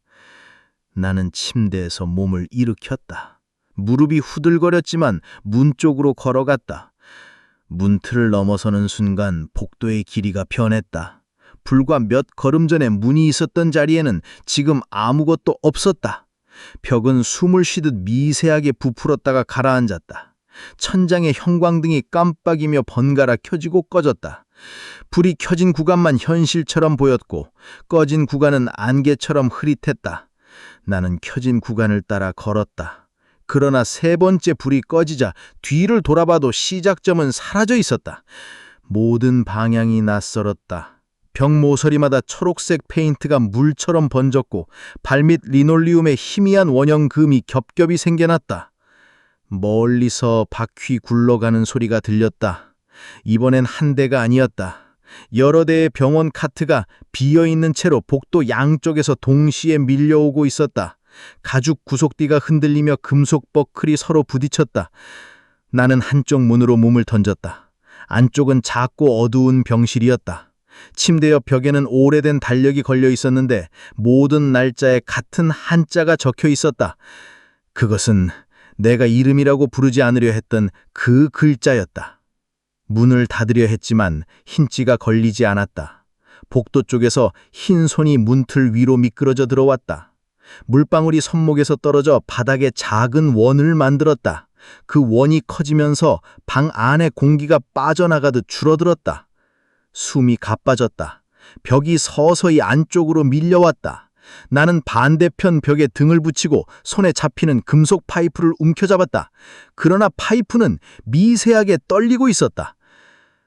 나는 침대에서 몸을 일으켰다. 무릎이 후들거렸지만 문 쪽으로 걸어갔다. 문틀을 넘어서는 순간 복도의 길이가 변했다. 불과 몇 걸음 전에 문이 있었던 자리에는 지금 아무것도 없었다. 벽은 숨을 쉬듯 미세하게 부풀었다가 가라앉았다. 천장의 형광등이 깜빡이며 번갈아 켜지고 꺼졌다. 불이 켜진 구간만 현실처럼 보였고 꺼진 구간은 안개처럼 흐릿했다. 나는 켜진 구간을 따라 걸었다. 그러나 세 번째 불이 꺼지자 뒤를 돌아봐도 시작점은 사라져 있었다. 모든 방향이 낯설었다. 벽 모서리마다 초록색 페인트가 물처럼 번졌고 발밑 리놀리움에 희미한 원형 금이 겹겹이 생겨났다. 멀리서 바퀴 굴러가는 소리가 들렸다. 이번엔 한 대가 아니었다. 여러 대의 병원 카트가 비어있는 채로 복도 양쪽에서 동시에 밀려오고 있었다. 가죽 구속띠가 흔들리며 금속 버클이 서로 부딪혔다. 나는 한쪽 문으로 몸을 던졌다. 안쪽은 작고 어두운 병실이었다. 침대 옆 벽에는 오래된 달력이 걸려 있었는데 모든 날짜에 같은 한자가 적혀 있었다. 그것은 내가 이름이라고 부르지 않으려 했던 그 글자였다. 문을 닫으려 했지만 힌지가 걸리지 않았다. 복도 쪽에서 흰 손이 문틀 위로 미끄러져 들어왔다. 물방울이 손목에서 떨어져 바닥에 작은 원을 만들었다. 그 원이 커지면서 방 안의 공기가 빠져나가듯 줄어들었다. 숨이 가빠졌다. 벽이 서서히 안쪽으로 밀려왔다. 나는 반대편 벽에 등을 붙이고 손에 잡히는 금속 파이프를 움켜잡았다. 그러나 파이프는 미세하게 떨리고 있었다.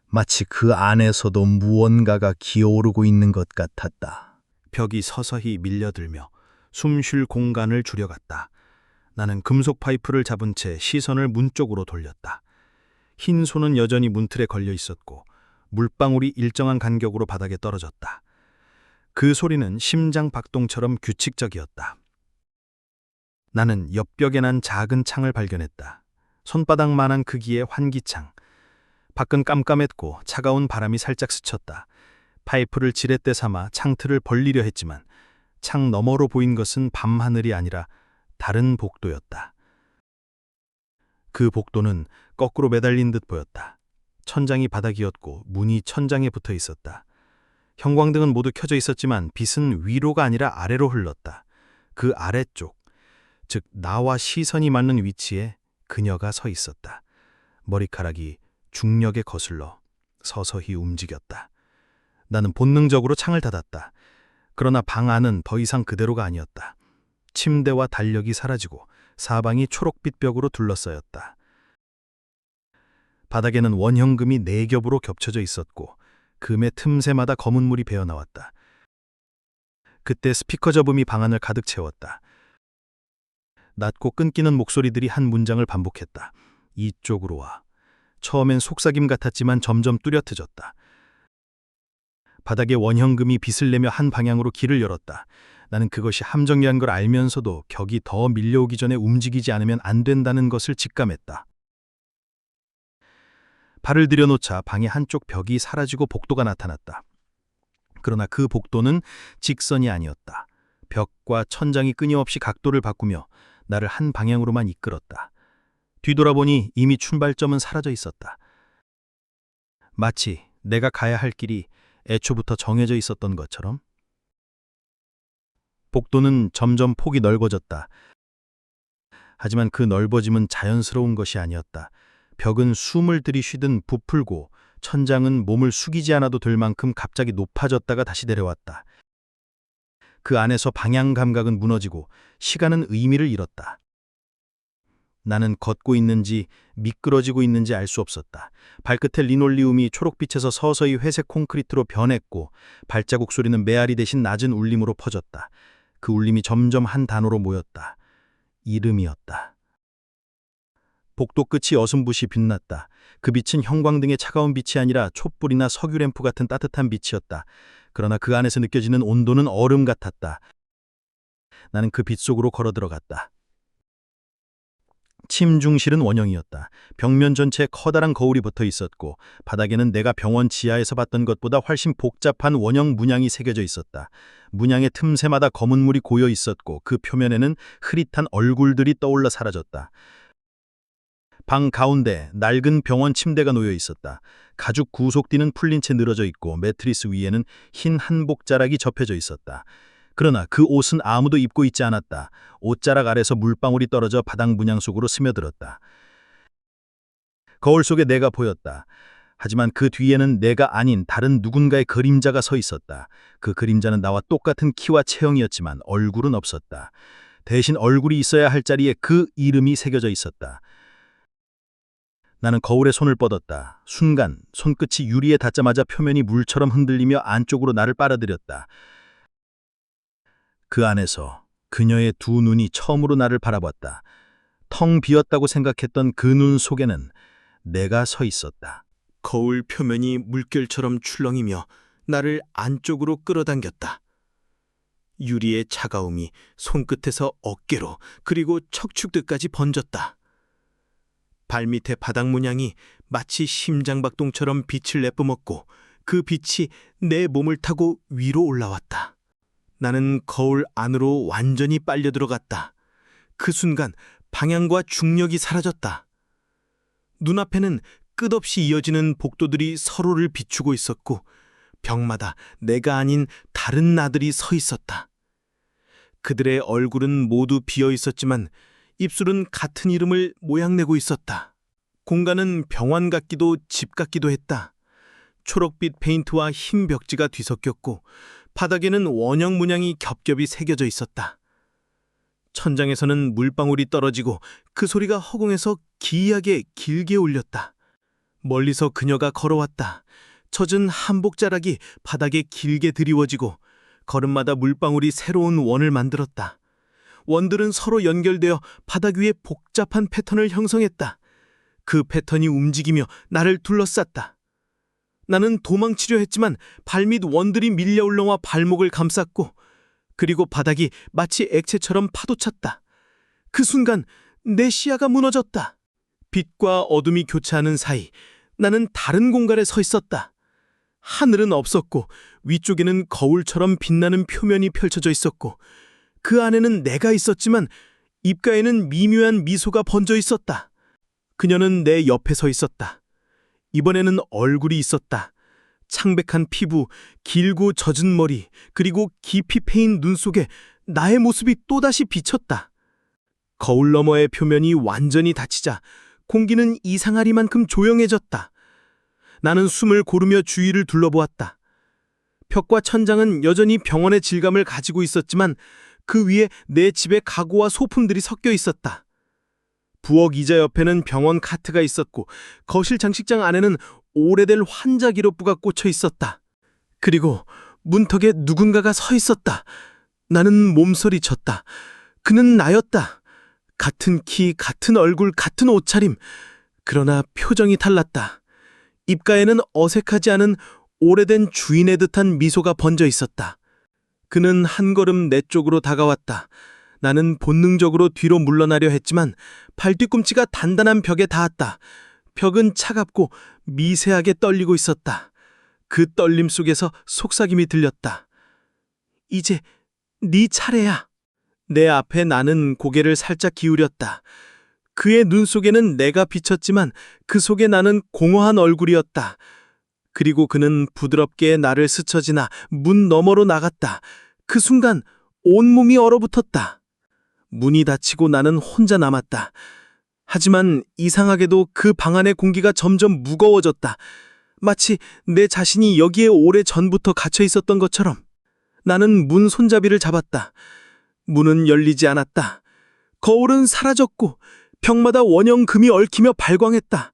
마치 그 안에서도 무언가가 기어오르고 있는 것 같았다. 벽이 서서히 밀려들며 숨 쉴 공간을 줄여갔다. 나는 금속 파이프를 잡은 채 시선을 문 쪽으로 돌렸다. 흰 손은 여전히 문틀에 걸려 있었고 물방울이 일정한 간격으로 바닥에 떨어졌다. 그 소리는 심장 박동처럼 규칙적이었다. 나는 옆벽에 난 작은 창을 발견했다. 손바닥만한 크기의 환기창. 밖은 깜깜했고 차가운 바람이 살짝 스쳤다. 파이프를 지렛대 삼아 창틀을 벌리려 했지만 창 너머로 보인 것은 밤하늘이 아니라 다른 복도였다. 그 복도는 거꾸로 매달린 듯 보였다. 천장이 바닥이었고 문이 천장에 붙어 있었다. 형광등은 모두 켜져 있었지만 빛은 위로가 아니라 아래로 흘렀다. 그 아래쪽, 즉 나와 시선이 맞는 위치에 그녀가 서 있었다. 머리카락이 중력에 거슬러 서서히 움직였다. 나는 본능적으로 창을 닫았다. 그러나 방 안은 더 이상 그대로가 아니었다. 침대와 달력이 사라지고 사방이 초록빛 벽으로 둘러싸였다. 바닥에는 원형금이 4겹으로 겹쳐져 있었고 금의 틈새마다 검은 물이 배어나왔다. 그때 스피커 저음이 방 안을 가득 채웠다. 낮고 끊기는 목소리들이 한 문장을 반복했다. 이쪽으로 와. 처음엔 속삭임 같았지만 점점 뚜렷해졌다. 바닥에 원형금이 빛을 내며 한 방향으로 길을 열었다. 나는 그것이 함정이란 걸 알면서도 격이 더 밀려오기 전에 움직이지 않으면 안 된다는 것을 직감했다. 발을 들여놓자 방의 한쪽 벽이 사라지고 복도가 나타났다. 그러나 그 복도는 직선이 아니었다. 벽과 천장이 끊임없이 각도를 바꾸며 나를 한 방향으로만 이끌었다. 뒤돌아보니 이미 출발점은 사라져 있었다. 마치 내가 가야 할 길이 애초부터 정해져 있었던 것처럼. 복도는 점점 폭이 넓어졌다. 하지만 그 넓어짐은 자연스러운 것이 아니었다. 벽은 숨을 들이쉬듯 부풀고 천장은 몸을 숙이지 않아도 될 만큼 갑자기 높아졌다가 다시 내려왔다. 그 안에서 방향 감각은 무너지고 시간은 의미를 잃었다. 나는 걷고 있는지 미끄러지고 있는지 알 수 없었다. 발끝에 리놀리움이 초록빛에서 서서히 회색 콘크리트로 변했고 발자국 소리는 메아리 대신 낮은 울림으로 퍼졌다. 그 울림이 점점 한 단어로 모였다. 이름이었다. 복도 끝이 어슴풋이 빛났다. 그 빛은 형광등의 차가운 빛이 아니라 촛불이나 석유 램프 같은 따뜻한 빛이었다. 그러나 그 안에서 느껴지는 온도는 얼음 같았다. 나는 그 빛 속으로 걸어 들어갔다. 침중실은 원형이었다. 벽면 전체에 커다란 거울이 붙어 있었고 바닥에는 내가 병원 지하에서 봤던 것보다 훨씬 복잡한 원형 문양이 새겨져 있었다. 문양의 틈새마다 검은 물이 고여 있었고 그 표면에는 흐릿한 얼굴들이 떠올라 사라졌다. 방 가운데 낡은 병원 침대가 놓여 있었다. 가죽 구속띠는 풀린 채 늘어져 있고 매트리스 위에는 흰 한복 자락이 접혀져 있었다. 그러나 그 옷은 아무도 입고 있지 않았다. 옷자락 아래서 물방울이 떨어져 바닥 문양 속으로 스며들었다. 거울 속에 내가 보였다. 하지만 그 뒤에는 내가 아닌 다른 누군가의 그림자가 서 있었다. 그 그림자는 나와 똑같은 키와 체형이었지만 얼굴은 없었다. 대신 얼굴이 있어야 할 자리에 그 이름이 새겨져 있었다. 나는 거울에 손을 뻗었다. 순간 손끝이 유리에 닿자마자 표면이 물처럼 흔들리며 안쪽으로 나를 빨아들였다. 그 안에서 그녀의 두 눈이 처음으로 나를 바라봤다. 텅 비었다고 생각했던 그 눈 속에는 내가 서 있었다. 거울 표면이 물결처럼 출렁이며 나를 안쪽으로 끌어당겼다. 유리의 차가움이 손끝에서 어깨로 그리고 척추끝까지 번졌다. 발밑의 바닥 문양이 마치 심장박동처럼 빛을 내뿜었고 그 빛이 내 몸을 타고 위로 올라왔다. 나는 거울 안으로 완전히 빨려 들어갔다. 그 순간 방향과 중력이 사라졌다. 눈앞에는 끝없이 이어지는 복도들이 서로를 비추고 있었고 벽마다 내가 아닌 다른 나들이 서 있었다. 그들의 얼굴은 모두 비어 있었지만 입술은 같은 이름을 모양내고 있었다. 공간은 병원 같기도 집 같기도 했다. 초록빛 페인트와 흰 벽지가 뒤섞였고 바닥에는 원형 문양이 겹겹이 새겨져 있었다. 천장에서는 물방울이 떨어지고 그 소리가 허공에서 기이하게 길게 울렸다. 멀리서 그녀가 걸어왔다. 젖은 한복 자락이 바닥에 길게 드리워지고 걸음마다 물방울이 새로운 원을 만들었다. 원들은 서로 연결되어 바닥 위에 복잡한 패턴을 형성했다. 그 패턴이 움직이며 나를 둘러쌌다. 나는 도망치려 했지만 발밑 원들이 밀려 올라와 발목을 감쌌고 그리고 바닥이 마치 액체처럼 파도찼다. 그 순간 내 시야가 무너졌다. 빛과 어둠이 교차하는 사이 나는 다른 공간에 서 있었다. 하늘은 없었고 위쪽에는 거울처럼 빛나는 표면이 펼쳐져 있었고 그 안에는 내가 있었지만 입가에는 미묘한 미소가 번져 있었다. 그녀는 내 옆에 서 있었다. 이번에는 얼굴이 있었다. 창백한 피부, 길고 젖은 머리, 그리고 깊이 패인 눈 속에 나의 모습이 또다시 비쳤다. 거울 너머의 표면이 완전히 닫히자 공기는 이상하리만큼 조용해졌다. 나는 숨을 고르며 주위를 둘러보았다. 벽과 천장은 여전히 병원의 질감을 가지고 있었지만 그 위에 내 집의 가구와 소품들이 섞여 있었다. 부엌 의자 옆에는 병원 카트가 있었고 거실 장식장 안에는 오래된 환자 기록부가 꽂혀 있었다. 그리고 문턱에 누군가가 서 있었다. 나는 몸서리쳤다. 그는 나였다. 같은 키, 같은 얼굴, 같은 옷차림. 그러나 표정이 달랐다. 입가에는 어색하지 않은 오래된 주인의 듯한 미소가 번져 있었다. 그는 한 걸음 내 쪽으로 다가왔다. 나는 본능적으로 뒤로 물러나려 했지만 발뒤꿈치가 단단한 벽에 닿았다. 벽은 차갑고 미세하게 떨리고 있었다. 그 떨림 속에서 속삭임이 들렸다. 이제 네 차례야. 내 앞에 나는 고개를 살짝 기울였다. 그의 눈 속에는 내가 비쳤지만 그 속에 나는 공허한 얼굴이었다. 그리고 그는 부드럽게 나를 스쳐 지나 문 너머로 나갔다. 그 순간 온몸이 얼어붙었다. 문이 닫히고 나는 혼자 남았다. 하지만 이상하게도 그 방 안의 공기가 점점 무거워졌다. 마치 내 자신이 여기에 오래 전부터 갇혀 있었던 것처럼. 나는 문 손잡이를 잡았다. 문은 열리지 않았다. 거울은 사라졌고 벽마다 원형 금이 얽히며 발광했다.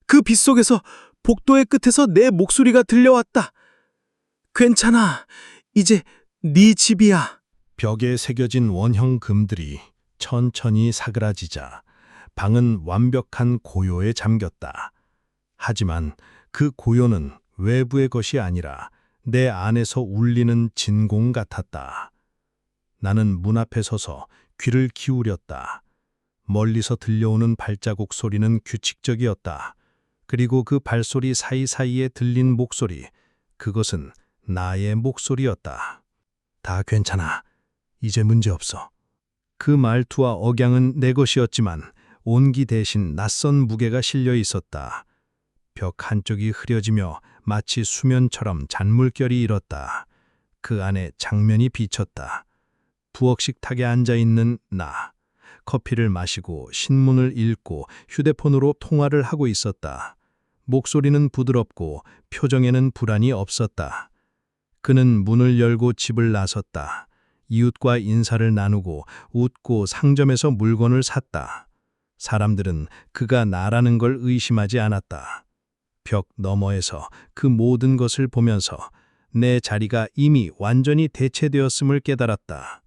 그 빛 속에서 복도의 끝에서 내 목소리가 들려왔다. 괜찮아. 이제 네 집이야. 벽에 새겨진 원형 금들이 천천히 사그라지자 방은 완벽한 고요에 잠겼다. 하지만 그 고요는 외부의 것이 아니라 내 안에서 울리는 진공 같았다. 나는 문 앞에 서서 귀를 기울였다. 멀리서 들려오는 발자국 소리는 규칙적이었다. 그리고 그 발소리 사이사이에 들린 목소리, 그것은 나의 목소리였다. 다 괜찮아. 이제 문제없어. 그 말투와 억양은 내 것이었지만 온기 대신 낯선 무게가 실려 있었다. 벽 한쪽이 흐려지며 마치 수면처럼 잔물결이 일었다. 그 안에 장면이 비쳤다. 부엌 식탁에 앉아있는 나. 커피를 마시고 신문을 읽고 휴대폰으로 통화를 하고 있었다. 목소리는 부드럽고 표정에는 불안이 없었다. 그는 문을 열고 집을 나섰다. 이웃과 인사를 나누고 웃고 상점에서 물건을 샀다. 사람들은 그가 나라는 걸 의심하지 않았다. 벽 너머에서 그 모든 것을 보면서 내 자리가 이미 완전히 대체되었음을 깨달았다.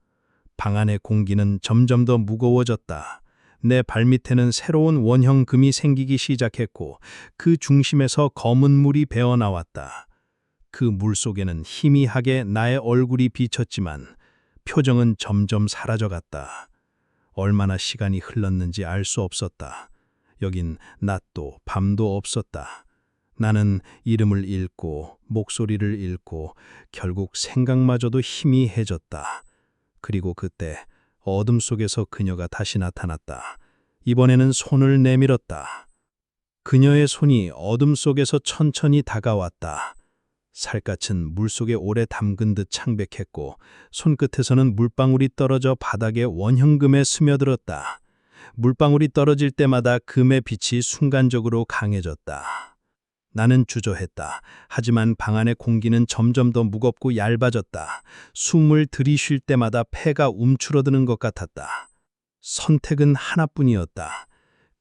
방 안의 공기는 점점 더 무거워졌다. 내 발밑에는 새로운 원형 금이 생기기 시작했고 그 중심에서 검은 물이 배어나왔다. 그 물 속에는 희미하게 나의 얼굴이 비쳤지만 표정은 점점 사라져갔다. 얼마나 시간이 흘렀는지 알 수 없었다. 여긴 낮도 밤도 없었다. 나는 이름을 읽고 목소리를 잃고 결국 생각마저도 희미해졌다. 그리고 그때 어둠 속에서 그녀가 다시 나타났다. 이번에는 손을 내밀었다. 그녀의 손이 어둠 속에서 천천히 다가왔다. 살갗은 물속에 오래 담근 듯 창백했고 손끝에서는 물방울이 떨어져 바닥에 원형금에 스며들었다. 물방울이 떨어질 때마다 금의 빛이 순간적으로 강해졌다. 나는 주저했다. 하지만 방 안의 공기는 점점 더 무겁고 얇아졌다. 숨을 들이쉴 때마다 폐가 움츠러드는 것 같았다. 선택은 하나뿐이었다.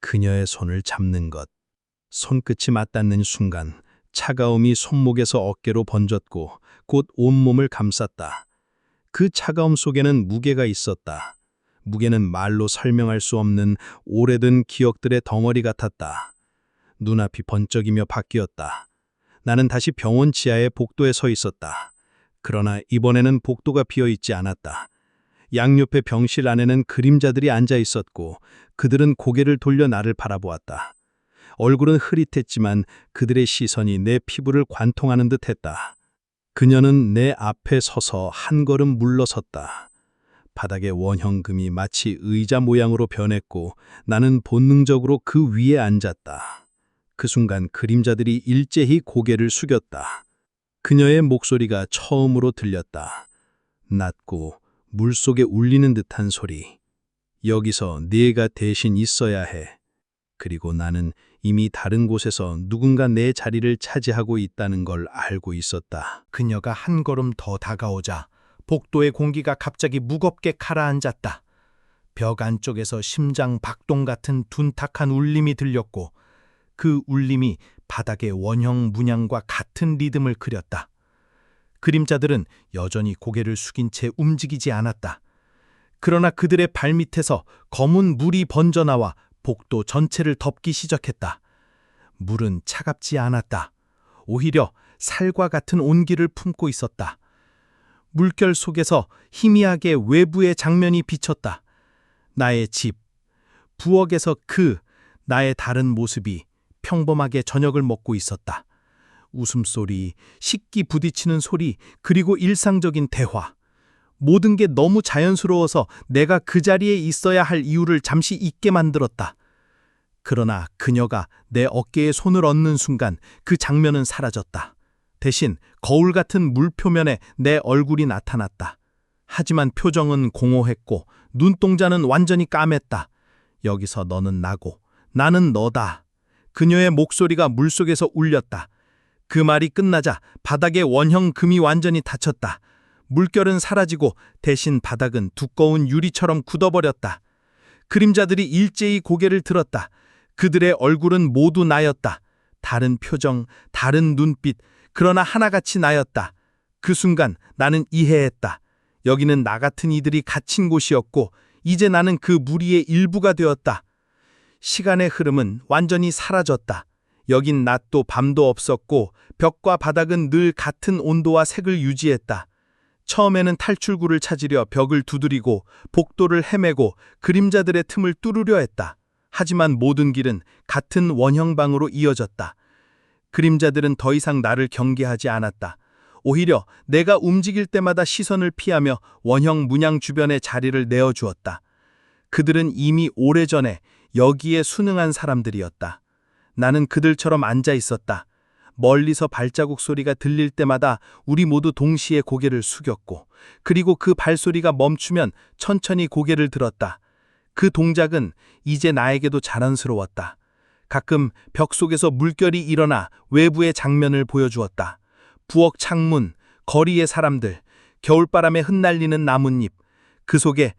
그녀의 손을 잡는 것. 손끝이 맞닿는 순간 차가움이 손목에서 어깨로 번졌고 곧 온몸을 감쌌다. 그 차가움 속에는 무게가 있었다. 무게는 말로 설명할 수 없는 오래된 기억들의 덩어리 같았다. 눈앞이 번쩍이며 바뀌었다. 나는 다시 병원 지하의 복도에 서 있었다. 그러나 이번에는 복도가 비어있지 않았다. 양옆의 병실 안에는 그림자들이 앉아 있었고 그들은 고개를 돌려 나를 바라보았다. 얼굴은 흐릿했지만 그들의 시선이 내 피부를 관통하는 듯했다. 그녀는 내 앞에 서서 한 걸음 물러섰다. 바닥의 원형금이 마치 의자 모양으로 변했고 나는 본능적으로 그 위에 앉았다. 그 순간 그림자들이 일제히 고개를 숙였다. 그녀의 목소리가 처음으로 들렸다. 낮고 물속에 울리는 듯한 소리. 여기서 네가 대신 있어야 해. 그리고 나는 이미 다른 곳에서 누군가 내 자리를 차지하고 있다는 걸 알고 있었다. 그녀가 한 걸음 더 다가오자 복도의 공기가 갑자기 무겁게 가라앉았다. 벽 안쪽에서 심장 박동 같은 둔탁한 울림이 들렸고 그 울림이 바닥의 원형 문양과 같은 리듬을 그렸다. 그림자들은 여전히 고개를 숙인 채 움직이지 않았다. 그러나 그들의 발밑에서 검은 물이 번져나와 복도 전체를 덮기 시작했다. 물은 차갑지 않았다. 오히려 살과 같은 온기를 품고 있었다. 물결 속에서 희미하게 외부의 장면이 비쳤다. 나의 집, 부엌에서 나의 다른 모습이 평범하게 저녁을 먹고 있었다. 웃음소리, 식기 부딪히는 소리, 그리고 일상적인 대화. 모든 게 너무 자연스러워서 내가 그 자리에 있어야 할 이유를 잠시 잊게 만들었다. 그러나 그녀가 내 어깨에 손을 얹는 순간 그 장면은 사라졌다. 대신 거울 같은 물 표면에 내 얼굴이 나타났다. 하지만 표정은 공허했고 눈동자는 완전히 까맸다. 여기서 너는 나고 나는 너다. 그녀의 목소리가 물속에서 울렸다. 그 말이 끝나자 바닥의 원형 금이 완전히 닫혔다. 물결은 사라지고 대신 바닥은 두꺼운 유리처럼 굳어버렸다. 그림자들이 일제히 고개를 들었다. 그들의 얼굴은 모두 나였다. 다른 표정, 다른 눈빛, 그러나 하나같이 나였다. 그 순간 나는 이해했다. 여기는 나 같은 이들이 갇힌 곳이었고 이제 나는 그 무리의 일부가 되었다. 시간의 흐름은 완전히 사라졌다. 여긴 낮도 밤도 없었고 벽과 바닥은 늘 같은 온도와 색을 유지했다. 처음에는 탈출구를 찾으려 벽을 두드리고 복도를 헤매고 그림자들의 틈을 뚫으려 했다. 하지만 모든 길은 같은 원형방으로 이어졌다. 그림자들은 더 이상 나를 경계하지 않았다. 오히려 내가 움직일 때마다 시선을 피하며 원형 문양 주변에 자리를 내어주었다. 그들은 이미 오래전에 여기에 순응한 사람들이었다. 나는 그들처럼 앉아 있었다. 멀리서 발자국 소리가 들릴 때마다 우리 모두 동시에 고개를 숙였고, 그리고 그 발소리가 멈추면 천천히 고개를 들었다. 그 동작은 이제 나에게도 자연스러웠다. 가끔 벽 속에서 물결이 일어나 외부의 장면을 보여주었다. 부엌 창문, 거리의 사람들, 겨울바람에 흩날리는 나뭇잎, 그 속에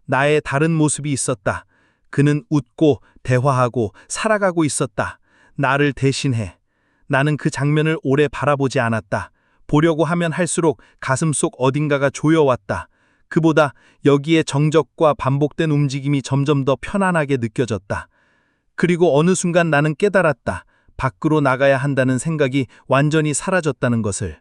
나의 다른 모습이 있었다. 그는 웃고 대화하고 살아가고 있었다. 나를 대신해. 나는 그 장면을 오래 바라보지 않았다. 보려고 하면 할수록 가슴속 어딘가가 조여왔다. 그보다 여기에 정적과 반복된 움직임이 점점 더 편안하게 느껴졌다. 그리고 어느 순간 나는 깨달았다. 밖으로 나가야 한다는 생각이 완전히 사라졌다는 것을.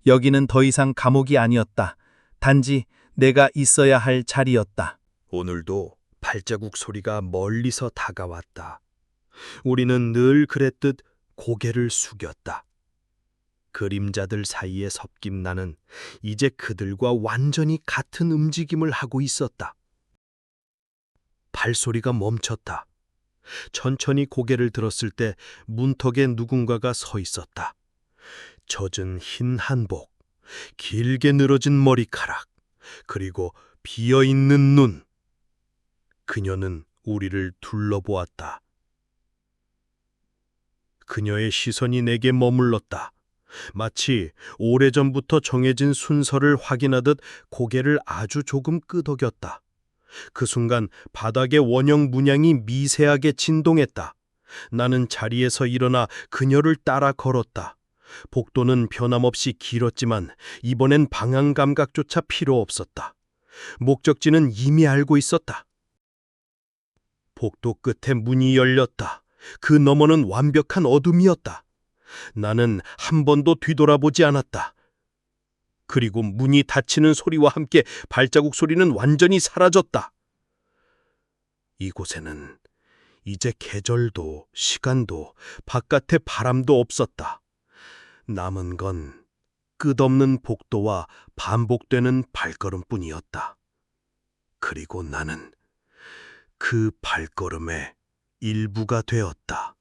여기는 더 이상 감옥이 아니었다. 단지 내가 있어야 할 자리였다. 오늘도 발자국 소리가 멀리서 다가왔다. 우리는 늘 그랬듯 고개를 숙였다. 그림자들 사이에 섞인 나는 이제 그들과 완전히 같은 움직임을 하고 있었다. 발소리가 멈췄다. 천천히 고개를 들었을 때 문턱에 누군가가 서 있었다. 젖은 흰 한복, 길게 늘어진 머리카락, 그리고 비어있는 눈. 그녀는 우리를 둘러보았다. 그녀의 시선이 내게 머물렀다. 마치 오래전부터 정해진 순서를 확인하듯 고개를 아주 조금 끄덕였다. 그 순간 바닥의 원형 문양이 미세하게 진동했다. 나는 자리에서 일어나 그녀를 따라 걸었다. 복도는 변함없이 길었지만 이번엔 방향 감각조차 필요 없었다. 목적지는 이미 알고 있었다. 복도 끝에 문이 열렸다. 그 너머는 완벽한 어둠이었다. 나는 한 번도 뒤돌아보지 않았다. 그리고 문이 닫히는 소리와 함께 발자국 소리는 완전히 사라졌다. 이곳에는 이제 계절도 시간도 바깥에 바람도 없었다. 남은 건 끝없는 복도와 반복되는 발걸음뿐이었다. 그리고 나는 그 발걸음의 일부가 되었다.